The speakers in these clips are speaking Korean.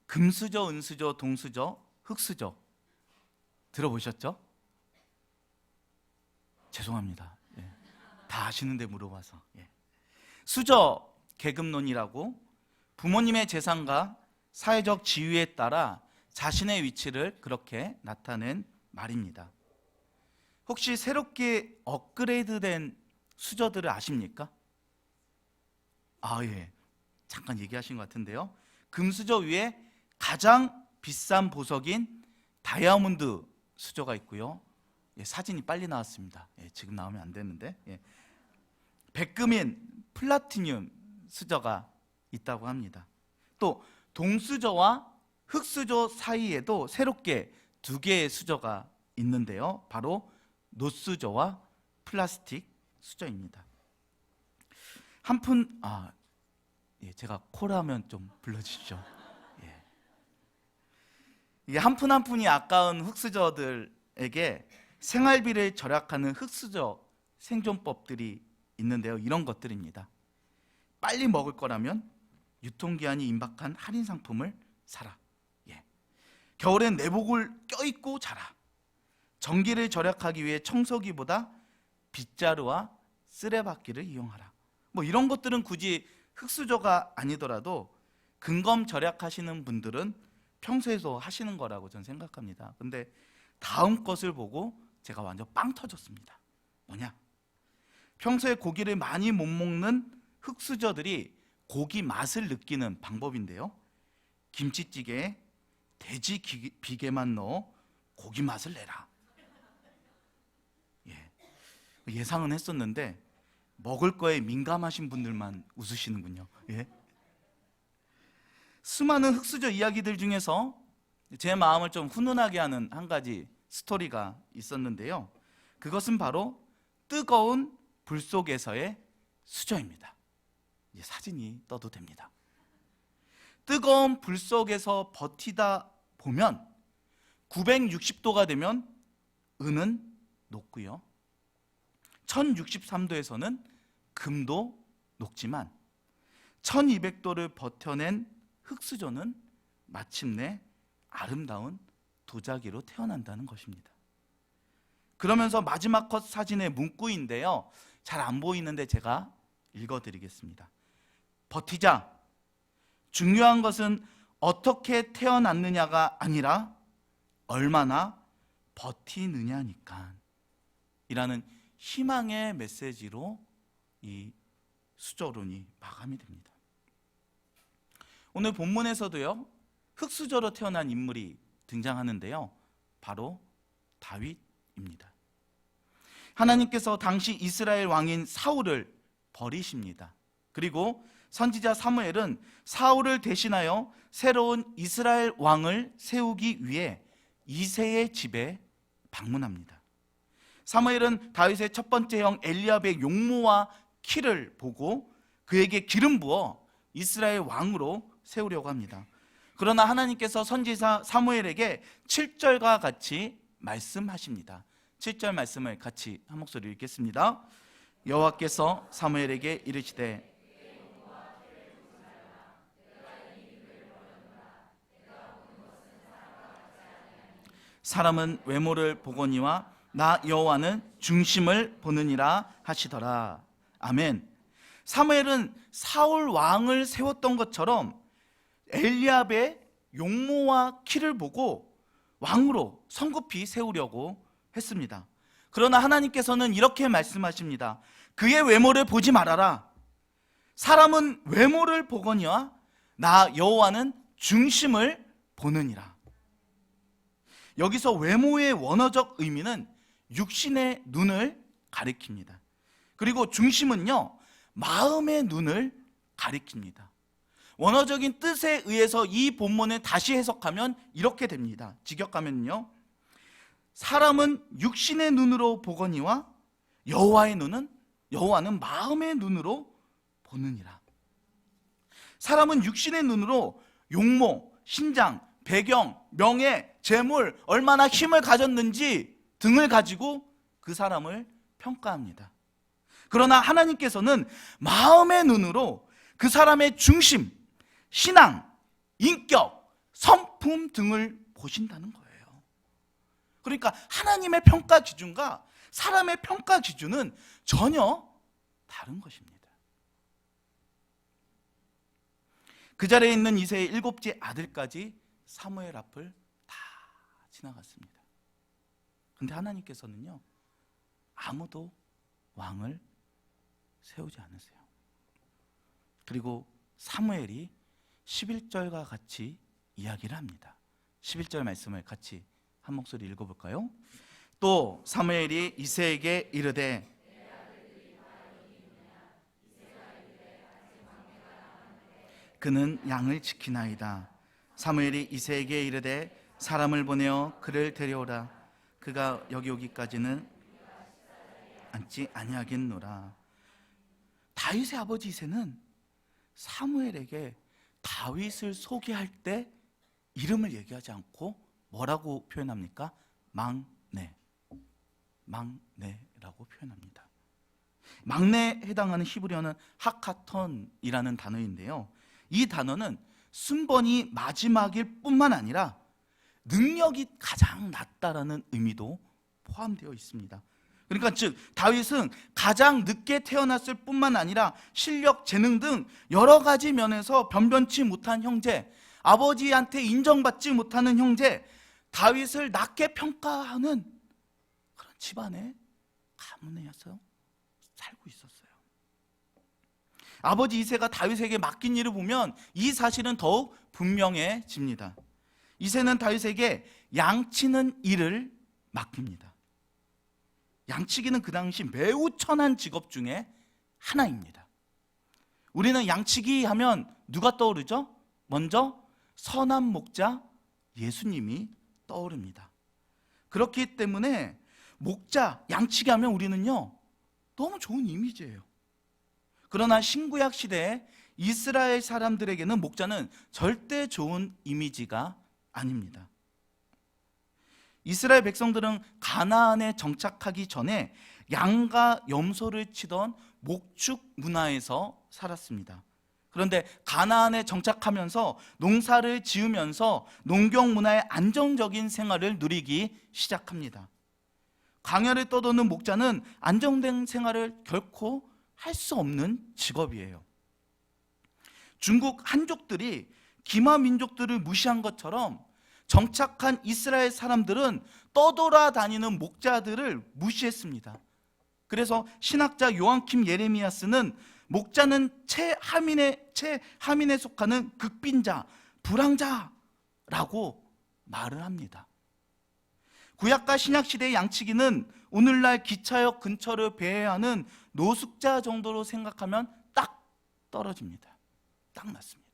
금수저, 은수저, 동수저, 흙수저 들어보셨죠? 죄송합니다. 예. 다 아시는데 물어봐서. 예. 수저 계급론이라고 부모님의 재산과 사회적 지위에 따라 자신의 위치를 그렇게 나타낸 말입니다. 혹시 새롭게 업그레이드된 수저들을 아십니까? 예. 잠깐 얘기하신 것 같은데요. 금수저 위에 가장 비싼 보석인 다이아몬드 수저가 있고요. 예, 사진이 빨리 나왔습니다. 예, 지금 나오면 안 되는데. 예. 백금인 플라티늄 수저가 있다고 합니다. 또 동수저와 흙수저 사이에도 새롭게 두 개의 수저가 있는데요. 바로 노수저와 플라스틱 수저입니다. 제가 코라면 좀 불러주십시오. 예. 이게 한 푼 한 푼이 아까운 흙수저들에게 생활비를 절약하는 흙수저 생존법들이 있는데요. 이런 것들입니다. 빨리 먹을 거라면 유통기한이 임박한 할인 상품을 사라. 예. 겨울엔 내복을 껴입고 자라. 전기를 절약하기 위해 청소기보다 빗자루와 쓰레받기를 이용하라. 이런 것들은 굳이 흙수저가 아니더라도 근검 절약하시는 분들은 평소에도 하시는 거라고 저는 생각합니다. 근데 다음 것을 보고 제가 완전 빵 터졌습니다. 뭐냐? 평소에 고기를 많이 못 먹는 흙수저들이 고기 맛을 느끼는 방법인데요. 김치찌개에 돼지 비계만 넣어 고기 맛을 내라. 예상은 했었는데 먹을 거에 민감하신 분들만 웃으시는군요. 예? 수많은 흙수저 이야기들 중에서 제 마음을 좀 훈훈하게 하는 한 가지 스토리가 있었는데요. 그것은 바로 뜨거운 불 속에서의 수저입니다. 이제 사진이 떠도 됩니다. 뜨거운 불 속에서 버티다 보면 960도가 되면 은은 녹고요. 1063도에서는 금도 녹지만 1200도를 버텨낸 흙수저는 마침내 아름다운 도자기로 태어난다는 것입니다. 그러면서 마지막 컷 사진의 문구인데요. 잘 안 보이는데 제가 읽어드리겠습니다. 버티자. 중요한 것은 어떻게 태어났느냐가 아니라 얼마나 버티느냐니까. 이라는 희망의 메시지로 이 수저론이 마감이 됩니다. 오늘 본문에서도요, 흙수저로 태어난 인물이 등장하는데요. 바로 다윗입니다. 하나님께서 당시 이스라엘 왕인 사울을 버리십니다. 그리고 선지자 사무엘은 사울을 대신하여 새로운 이스라엘 왕을 세우기 위해 이새의 집에 방문합니다. 사무엘은 다윗의 첫 번째 형 엘리압의 용모와 키를 보고 그에게 기름 부어 이스라엘 왕으로 세우려고 합니다. 그러나 하나님께서 선지자 사무엘에게 7절과 같이 말씀하십니다. 7절 말씀을 같이 한 목소리 읽겠습니다. 여호와께서 사무엘에게 이르시되 사람은 외모를 보거니와 나 여호와는 중심을 보느니라 하시더라. 아멘. 사무엘은 사울 왕을 세웠던 것처럼 엘리압의 용모와 키를 보고 왕으로 성급히 세우려고 했습니다. 그러나 하나님께서는 이렇게 말씀하십니다. 그의 외모를 보지 말아라. 사람은 외모를 보거니와 나 여호와는 중심을 보느니라. 여기서 외모의 원어적 의미는 육신의 눈을 가리킵니다. 그리고 중심은요, 마음의 눈을 가리킵니다. 원어적인 뜻에 의해서 이 본문을 다시 해석하면 이렇게 됩니다. 직역하면요, 사람은 육신의 눈으로 보거니와 여호와는 마음의 눈으로 보느니라. 사람은 육신의 눈으로 용모, 신장, 배경, 명예, 재물, 얼마나 힘을 가졌는지 등을 가지고 그 사람을 평가합니다. 그러나 하나님께서는 마음의 눈으로 그 사람의 중심, 신앙, 인격, 성품 등을 보신다는 거예요. 그러니까 하나님의 평가 기준과 사람의 평가 기준은 전혀 다른 것입니다. 그 자리에 있는 이새의 7째 아들까지 사무엘 앞을 다 지나갔습니다. 그런데 하나님께서는요, 아무도 왕을 세우지 않으세요. 그리고 사무엘이 11절과 같이 이야기를 합니다. 11절 말씀을 같이 한 목소리 읽어볼까요? 또 사무엘이 이새에게 이르되 그는 양을 지키나이다. 사무엘이 이새에게 이르되 사람을 보내어 그를 데려오라. 그가 여기 오기까지는 앉지 아니하겠노라. 다윗의 아버지 이새는 사무엘에게 다윗을 소개할 때 이름을 얘기하지 않고 뭐라고 표현합니까? 막내라고 표현합니다. 막내에 해당하는 히브리어는 하카톤이라는 단어인데요, 이 단어는 순번이 마지막일 뿐만 아니라 능력이 가장 낮다라는 의미도 포함되어 있습니다. 그러니까 즉 다윗은 가장 늦게 태어났을 뿐만 아니라 실력, 재능 등 여러 가지 면에서 변변치 못한 형제, 아버지한테 인정받지 못하는 형제, 다윗을 낮게 평가하는 그런 집안의 가문에서 살고 있었어요. 아버지 이새가 다윗에게 맡긴 일을 보면 이 사실은 더욱 분명해집니다. 이새는 다윗에게 양치는 일을 맡깁니다. 양치기는 그 당시 매우 천한 직업 중에 하나입니다. 우리는 양치기 하면 누가 떠오르죠? 먼저 선한 목자 예수님이 떠오릅니다. 그렇기 때문에 목자, 양치기 하면 우리는요, 너무 좋은 이미지예요. 그러나 신구약 시대에 이스라엘 사람들에게는 목자는 절대 좋은 이미지가 아닙니다. 이스라엘 백성들은 가나안에 정착하기 전에 양과 염소를 치던 목축 문화에서 살았습니다. 그런데 가나안에 정착하면서 농사를 지으면서 농경 문화의 안정적인 생활을 누리기 시작합니다. 광야를 떠도는 목자는 안정된 생활을 결코 할 수 없는 직업이에요. 중국 한족들이 기마 민족들을 무시한 것처럼 정착한 이스라엘 사람들은 떠돌아다니는 목자들을 무시했습니다. 그래서 신학자 요한킴 예레미야스는 목자는 최하민에 속하는 극빈자, 불황자라고 말을 합니다. 구약과 신약 시대의 양치기는 오늘날 기차역 근처를 배회하는 노숙자 정도로 생각하면 딱 떨어집니다. 딱 맞습니다.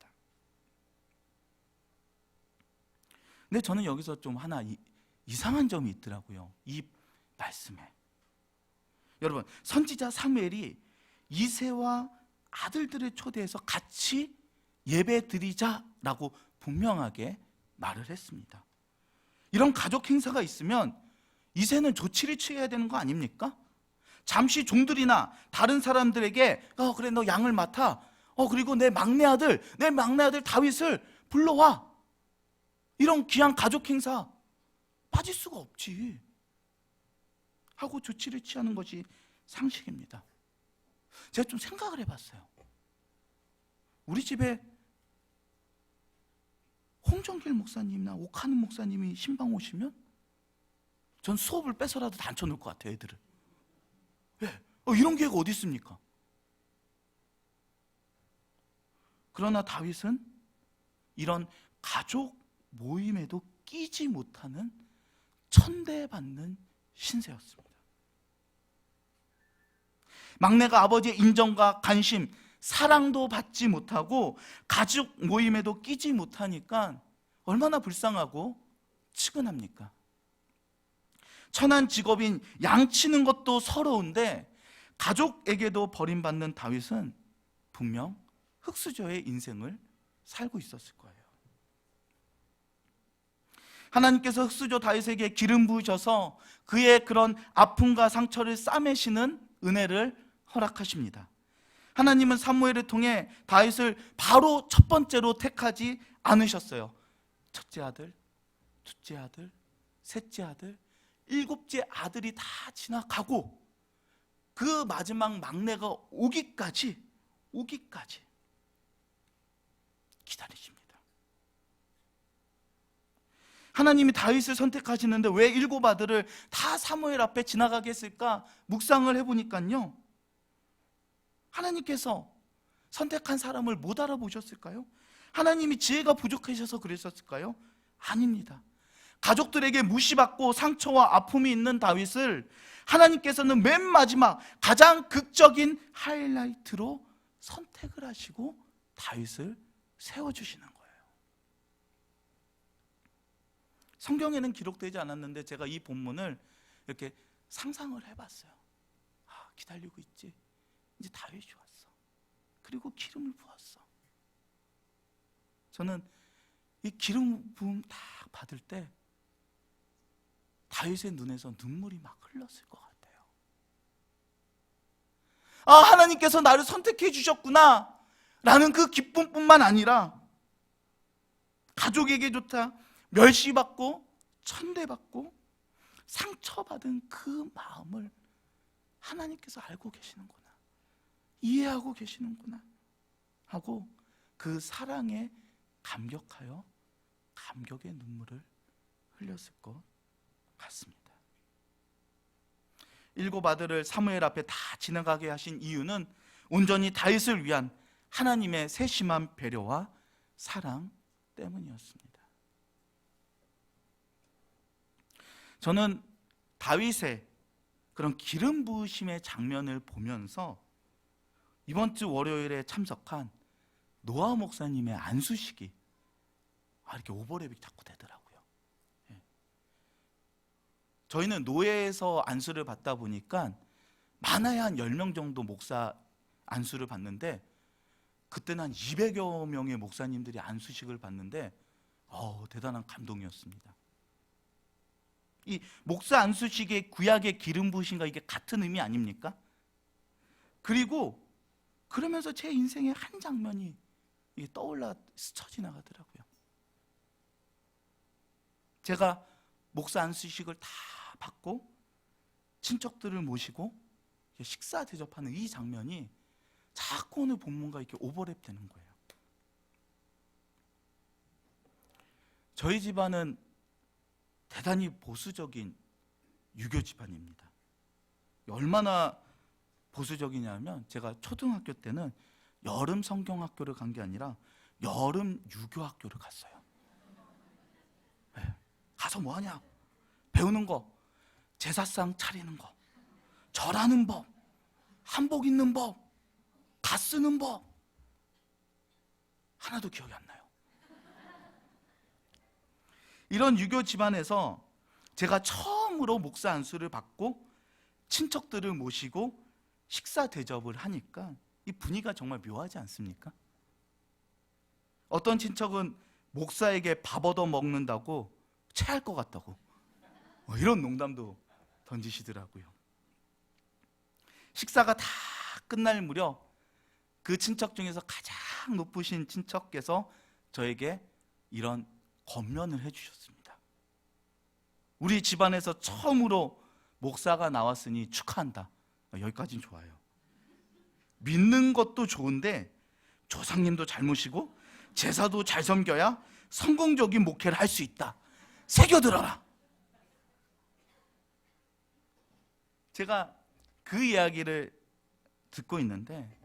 근데 저는 여기서 좀 하나 이상한 점이 있더라고요, 이 말씀에. 여러분, 선지자 사무엘이 이새와 아들들을 초대해서 같이 예배 드리자라고 분명하게 말을 했습니다. 이런 가족 행사가 있으면 이새는 조치를 취해야 되는 거 아닙니까? 잠시 종들이나 다른 사람들에게 그래, 너 양을 맡아. 그리고 내 막내 아들 다윗을 불러와. 이런 귀한 가족 행사 빠질 수가 없지 하고 조치를 취하는 것이 상식입니다. 제가 좀 생각을 해봤어요. 우리 집에 홍정길 목사님이나 오카는 목사님이 신방 오시면 전 수업을 뺏어라도 다 앉혀놓을 것 같아요, 애들을. 왜? 이런 기회가 어디 있습니까? 그러나 다윗은 이런 가족 모임에도 끼지 못하는 천대받는 신세였습니다. 막내가 아버지의 인정과 관심, 사랑도 받지 못하고 가족 모임에도 끼지 못하니까 얼마나 불쌍하고 측은합니까? 천한 직업인 양치는 것도 서러운데 가족에게도 버림받는 다윗은 분명 흙수저의 인생을 살고 있었을 거예요. 하나님께서 흙수저 다윗에게 기름 부으셔서 그의 그런 아픔과 상처를 싸매시는 은혜를 허락하십니다. 하나님은 사무엘을 통해 다윗을 바로 첫 번째로 택하지 않으셨어요. 첫째 아들, 둘째 아들, 셋째 아들, 일곱째 아들이 다 지나가고 그 마지막 막내가 오기까지 기다리십니다. 하나님이 다윗을 선택하시는데 왜 일곱 아들을 다 사무엘 앞에 지나가게 했을까? 묵상을 해보니까요, 하나님께서 선택한 사람을 못 알아보셨을까요? 하나님이 지혜가 부족하셔서 그랬었을까요? 아닙니다. 가족들에게 무시받고 상처와 아픔이 있는 다윗을 하나님께서는 맨 마지막 가장 극적인 하이라이트로 선택을 하시고 다윗을 세워주시는 거예요. 성경에는 기록되지 않았는데 제가 이 본문을 이렇게 상상을 해봤어요. 기다리고 있지. 이제 다윗이 왔어. 그리고 기름을 부었어. 저는 이 기름 부음 딱 받을 때 다윗의 눈에서 눈물이 막 흘렀을 것 같아요. 하나님께서 나를 선택해 주셨구나 라는 그 기쁨뿐만 아니라 가족에게조차 멸시받고 천대받고 상처받은 그 마음을 하나님께서 알고 계시는구나, 이해하고 계시는구나 하고 그 사랑에 감격하여 감격의 눈물을 흘렸을 것 같습니다. 일곱 아들을 사무엘 앞에 다 지나가게 하신 이유는 온전히 다윗을 위한 하나님의 세심한 배려와 사랑 때문이었습니다. 저는 다윗의 그런 기름 부으심의 장면을 보면서 이번 주 월요일에 참석한 노아 목사님의 안수식이 이렇게 오버랩이 자꾸 되더라고요. 저희는 노예에서 안수를 받다 보니까 많아야 한 10명 정도 목사 안수를 받는데 그때는 한 200여 명의 목사님들이 안수식을 받는데 대단한 감동이었습니다. 이 목사 안수식의 구약의 기름 부으심과 이게 같은 의미 아닙니까? 그리고 그러면서 제 인생의 한 장면이 떠올라 스쳐 지나가더라고요. 제가 목사 안수식을 다 받고 친척들을 모시고 식사 대접하는 이 장면이 자꾸 오늘 본문과 이렇게 오버랩 되는 거예요. 저희 집안은 대단히 보수적인 유교 집안입니다. 얼마나 보수적이냐면 제가 초등학교 때는 여름 성경학교를 간 게 아니라 여름 유교학교를 갔어요. 가서 뭐 하냐? 배우는 거, 제사상 차리는 거, 절하는 법, 한복 입는 법, 가 쓰는 법, 하나도 기억이 안 나요. 이런 유교 집안에서 제가 처음으로 목사 안수를 받고 친척들을 모시고 식사 대접을 하니까 이 분위기가 정말 묘하지 않습니까? 어떤 친척은 목사에게 밥 얻어 먹는다고 체할 것 같다고 이런 농담도 던지시더라고요. 식사가 다 끝날 무렵 그 친척 중에서 가장 높으신 친척께서 저에게 이런 권면을 해주셨습니다. 우리 집안에서 처음으로 목사가 나왔으니 축하한다. 여기까지는 좋아요. 믿는 것도 좋은데 조상님도 잘 모시고 제사도 잘 섬겨야 성공적인 목회를 할 수 있다. 새겨들어라. 제가 그 이야기를 듣고 있는데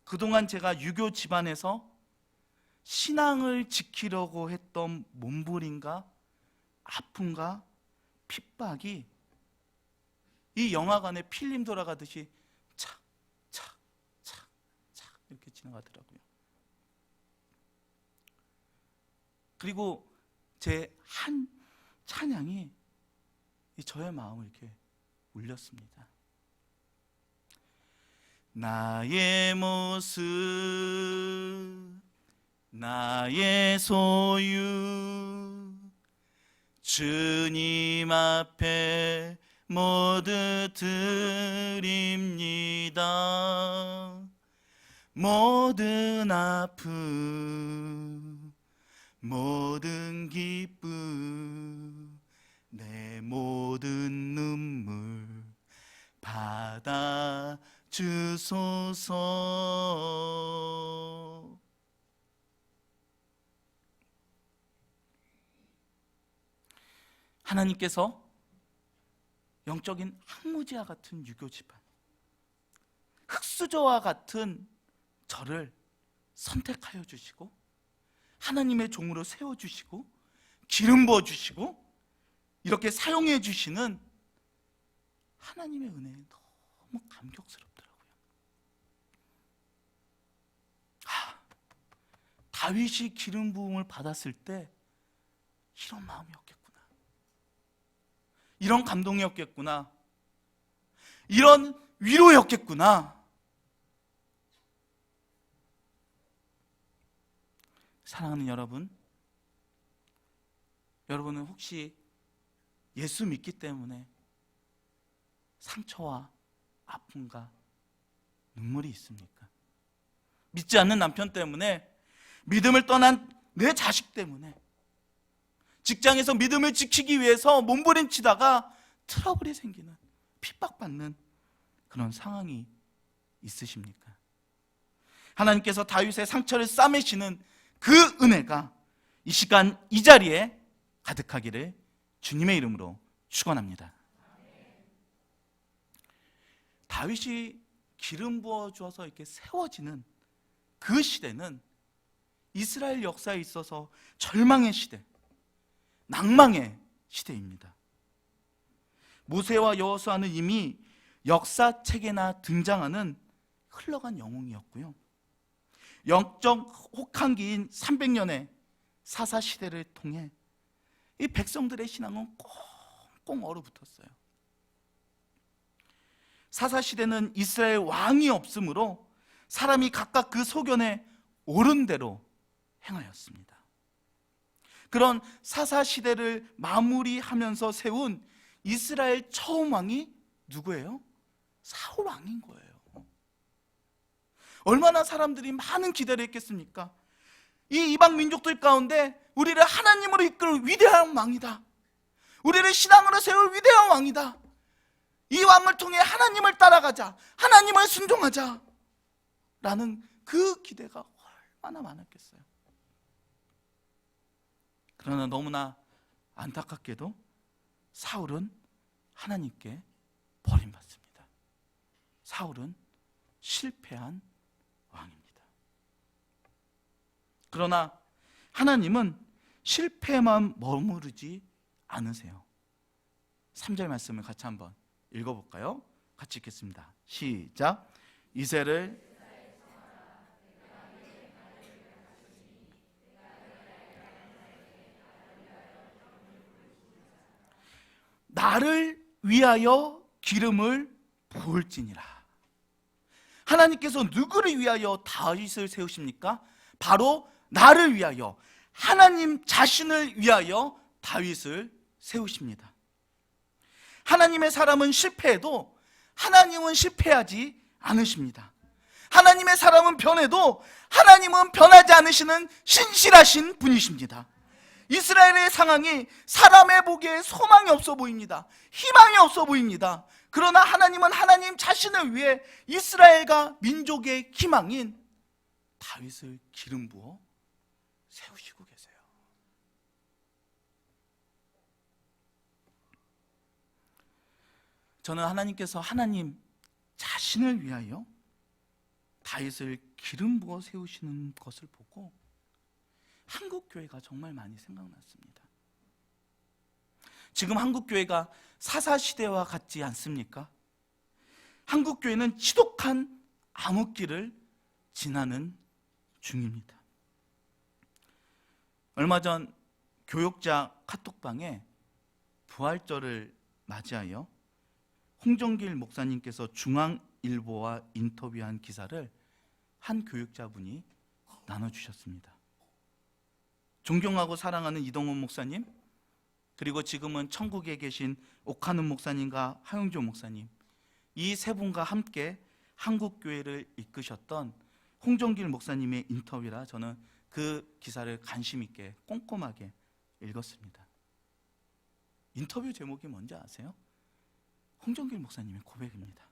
그동안 제가 유교 집안에서 신앙을 지키려고 했던 몸부림과 아픔과 핍박이 이 영화관에 필름 돌아가듯이 착착착착 이렇게 지나가더라고요. 그리고 제 한 찬양이 저의 마음을 이렇게 울렸습니다. 나의 모습, 나의 소유, 주님 앞에 모두 드립니다. 모든 아픔, 모든 기쁨 내 모든 눈물 받아 주소서. 하나님께서 영적인 항무지와 같은 유교 집안, 흙수저와 같은 저를 선택하여 주시고 하나님의 종으로 세워주시고 기름 부어주시고 이렇게 사용해 주시는 하나님의 은혜에 너무 감격스럽더라고요. 다윗이 기름 부음을 받았을 때 이런 마음이었겠구나, 이런 감동이었겠구나, 이런 위로였겠구나. 사랑하는 여러분, 여러분은 혹시 예수 믿기 때문에 상처와 아픔과 눈물이 있습니까? 믿지 않는 남편 때문에, 믿음을 떠난 내 자식 때문에, 직장에서 믿음을 지키기 위해서 몸부림치다가 트러블이 생기는, 핍박받는 그런 상황이 있으십니까? 하나님께서 다윗의 상처를 싸매시는 그 은혜가 이 시간 이 자리에 가득하기를 주님의 이름으로 축원합니다. 다윗이 기름 부어 주어서 이렇게 세워지는 그 시대는 이스라엘 역사에 있어서 절망의 시대, 낭망의 시대입니다. 모세와 여호수아는 이미 역사책에나 등장하는 흘러간 영웅이었고요, 영적 혹한기인 300년의 사사시대를 통해 이 백성들의 신앙은 꽁꽁 얼어붙었어요. 사사시대는 이스라엘 왕이 없으므로 사람이 각각 그 소견에 옳은 대로 행하였습니다. 그런 사사시대를 마무리하면서 세운 이스라엘 처음 왕이 누구예요? 사울 왕인 거예요. 얼마나 사람들이 많은 기대를 했겠습니까? 이 이방 민족들 가운데 우리를 하나님으로 이끌 위대한 왕이다, 우리를 신앙으로 세울 위대한 왕이다, 이 왕을 통해 하나님을 따라가자, 하나님을 순종하자 라는 그 기대가 얼마나 많았겠어요. 그러나 너무나 안타깝게도 사울은 하나님께 버림받습니다. 사울은 실패한 왕입니다. 그러나 하나님은 실패만 머무르지 않으세요. 3절 말씀을 같이 한번 읽어볼까요? 같이 읽겠습니다. 시작. 이새를 나를 위하여 기름을 부을지니라. 하나님께서 누구를 위하여 다윗을 세우십니까? 바로 나를 위하여, 하나님 자신을 위하여 다윗을 세우십니다. 하나님의 사람은 실패해도 하나님은 실패하지 않으십니다. 하나님의 사람은 변해도 하나님은 변하지 않으시는 신실하신 분이십니다. 이스라엘의 상황이 사람의 보기에 소망이 없어 보입니다. 희망이 없어 보입니다. 그러나 하나님은 하나님 자신을 위해 이스라엘과 민족의 희망인 다윗을 기름 부어 세우시고 계세요. 저는 하나님께서 하나님 자신을 위하여 다윗을 기름 부어 세우시는 것을 보고 한국교회가 정말 많이 생각났습니다. 지금 한국교회가 사사시대와 같지 않습니까? 한국교회는 지독한 암흑기를 지나는 중입니다. 얼마 전 교역자 카톡방에 부활절을 맞이하여 홍정길 목사님께서 중앙일보와 인터뷰한 기사를 한 교육자분이 나눠주셨습니다. 존경하고 사랑하는 이동훈 목사님, 그리고 지금은 천국에 계신 옥하는 목사님과 하용조 목사님, 이 세 분과 함께 한국교회를 이끄셨던 홍정길 목사님의 인터뷰라 저는 그 기사를 관심 있게 꼼꼼하게 읽었습니다. 인터뷰 제목이 뭔지 아세요? 홍정길 목사님의 고백입니다.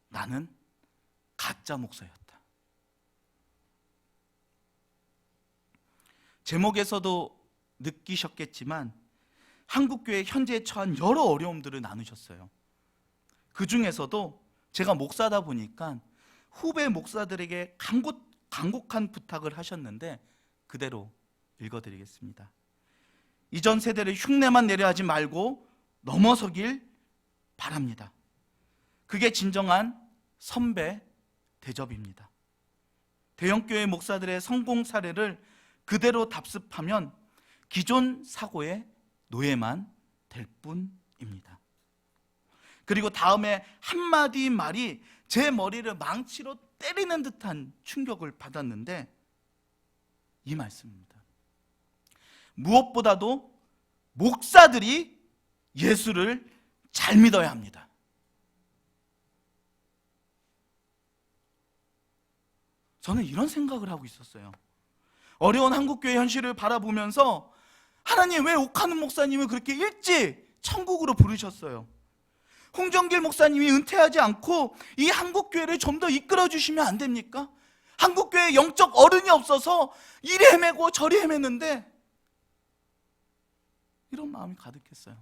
나는 가짜 목사였다. 제목에서도 느끼셨겠지만 한국교회 현재 처한 여러 어려움들을 나누셨어요. 그 중에서도 제가 목사다 보니까 후배 목사들에게 간곡한 부탁을 하셨는데 그대로 읽어드리겠습니다. 이전 세대를 흉내만 내려 하지 말고 넘어서길 바랍니다. 그게 진정한 선배 대접입니다. 대형교회 목사들의 성공 사례를 그대로 답습하면 기존 사고의 노예만 될 뿐입니다. 그리고 다음에 한마디 말이 제 머리를 망치로 때리는 듯한 충격을 받았는데 이 말씀입니다. 무엇보다도 목사들이 예수를 잘 믿어야 합니다. 저는 이런 생각을 하고 있었어요. 어려운 한국교회 현실을 바라보면서 하나님 왜 옥하는 목사님을 그렇게 일찍 천국으로 부르셨어요? 홍정길 목사님이 은퇴하지 않고 이 한국교회를 좀 더 이끌어 주시면 안 됩니까? 한국교회에 영적 어른이 없어서 이리 헤매고 저리 헤매는데 이런 마음이 가득했어요.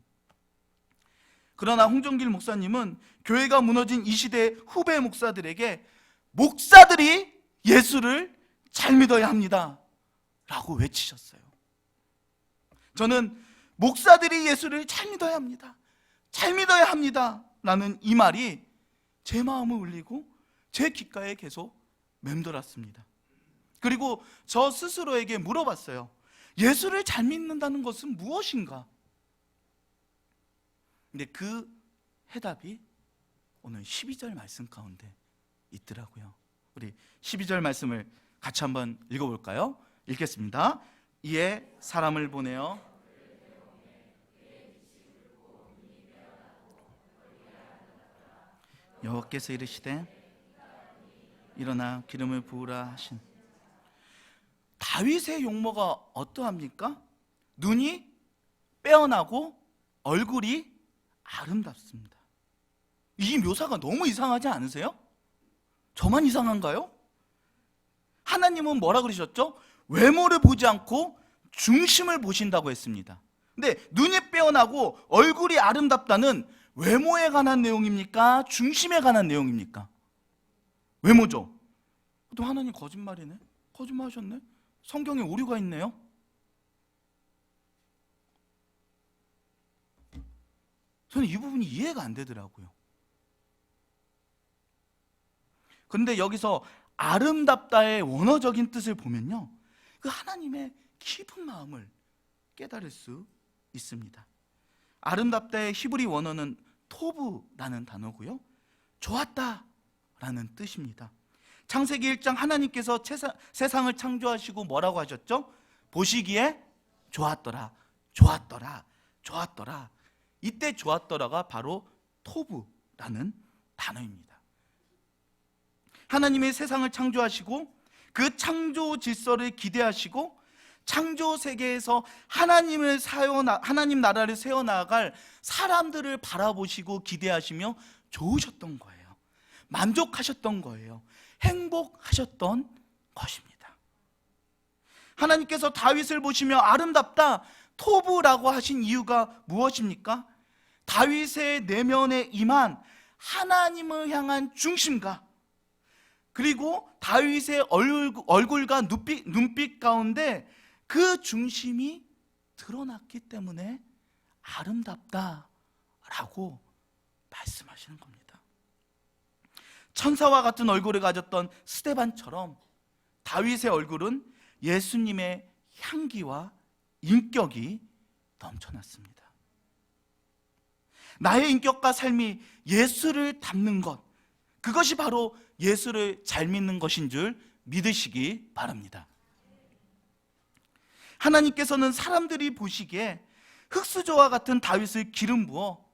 그러나 홍정길 목사님은 교회가 무너진 이 시대의 후배 목사들에게 목사들이 예수를 잘 믿어야 합니다 라고 외치셨어요. 저는 목사들이 예수를 잘 믿어야 합니다, 잘 믿어야 합니다 라는 이 말이 제 마음을 울리고 제 귓가에 계속 맴돌았습니다. 그리고 저 스스로에게 물어봤어요. 예수를 잘 믿는다는 것은 무엇인가? 근데 그 해답이 오늘 12절 말씀 가운데 있더라고요. 우리 12절 말씀을 같이 한번 읽어볼까요? 읽겠습니다. 이에 사람을 보내어 여호와께서 이르시되 일어나 기름을 부으라 하신. 다윗의 용모가 어떠합니까? 눈이 빼어나고 얼굴이 아름답습니다. 이 묘사가 너무 이상하지 않으세요? 저만 이상한가요? 하나님은 뭐라 그러셨죠? 외모를 보지 않고 중심을 보신다고 했습니다. 근데 눈이 빼어나고 얼굴이 아름답다는 외모에 관한 내용입니까? 중심에 관한 내용입니까? 외모죠. 또 하나님 거짓말이네? 거짓말하셨네? 성경에 오류가 있네요? 저는 이 부분이 이해가 안 되더라고요. 그런데 여기서 아름답다의 원어적인 뜻을 보면요, 그 하나님의 깊은 마음을 깨달을 수 있습니다. 아름답다의 히브리 원어는 토브라는 단어고요, 좋았다라는 뜻입니다. 창세기 1장 하나님께서 세상을 창조하시고 뭐라고 하셨죠? 보시기에 좋았더라, 좋았더라, 좋았더라. 이때 좋았더라가 바로 토브라는 단어입니다. 하나님의 세상을 창조하시고 그 창조 질서를 기대하시고 창조 세계에서 하나님 나라를 세워나갈 사람들을 바라보시고 기대하시며 좋으셨던 거예요. 만족하셨던 거예요. 행복하셨던 것입니다. 하나님께서 다윗을 보시며 아름답다, 토브라고 하신 이유가 무엇입니까? 다윗의 내면에 임한 하나님을 향한 중심과 그리고 다윗의 얼굴과 눈빛 가운데 그 중심이 드러났기 때문에 아름답다라고 말씀하시는 겁니다. 천사와 같은 얼굴을 가졌던 스데반처럼 다윗의 얼굴은 예수님의 향기와 인격이 넘쳐났습니다. 나의 인격과 삶이 예수를 닮는 것, 그것이 바로 예수를 잘 믿는 것인 줄 믿으시기 바랍니다. 하나님께서는 사람들이 보시기에 흑수저와 같은 다윗을 기름 부어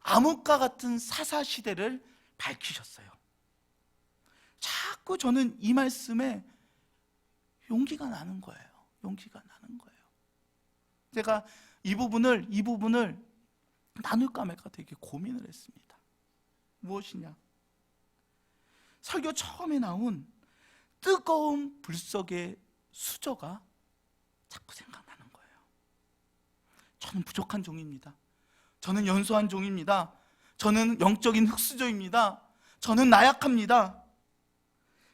암흑과 같은 사사시대를 밝히셨어요. 자꾸 저는 이 말씀에 용기가 나는 거예요. 용기가 나는 거예요. 제가 이 부분을 나눌까 말까 되게 고민을 했습니다. 무엇이냐? 설교 처음에 나온 뜨거운 불 속의 수저가 자꾸 생각나는 거예요. 저는 부족한 종입니다. 저는 연소한 종입니다. 저는 영적인 흙수저입니다. 저는 나약합니다.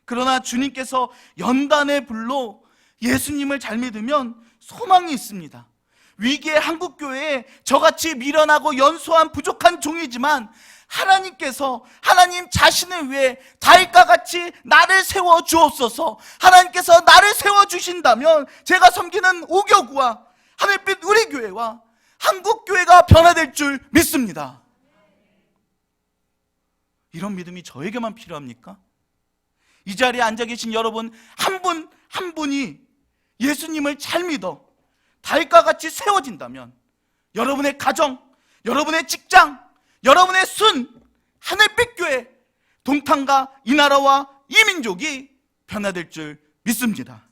그러나 주님께서 연단의 불로 예수님을 잘 믿으면 소망이 있습니다. 위기의 한국교회에 저같이 미련하고 연소한 부족한 종이지만 하나님께서 하나님 자신을 위해 다윗과 같이 나를 세워 주옵소서. 하나님께서 나를 세워 주신다면 제가 섬기는 오교구와 하늘빛 우리 교회와 한국교회가 변화될 줄 믿습니다. 이런 믿음이 저에게만 필요합니까? 이 자리에 앉아 계신 여러분 한 분 한 분이 예수님을 잘 믿어 다윗과 같이 세워진다면 여러분의 가정, 여러분의 직장, 여러분의 순, 하늘빛 교회, 동탄과 이 나라와 이 민족이 변화될 줄 믿습니다.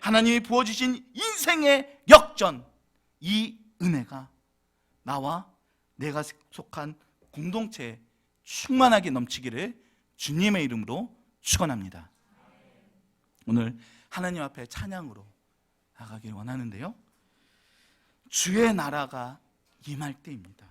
하나님이 부어주신 인생의 역전, 이 은혜가 나와 내가 속한 공동체에 충만하게 넘치기를 주님의 이름으로 축원합니다. 오늘 하나님 앞에 찬양으로 나가길 원하는데요, 주의 나라가 임할 때입니다.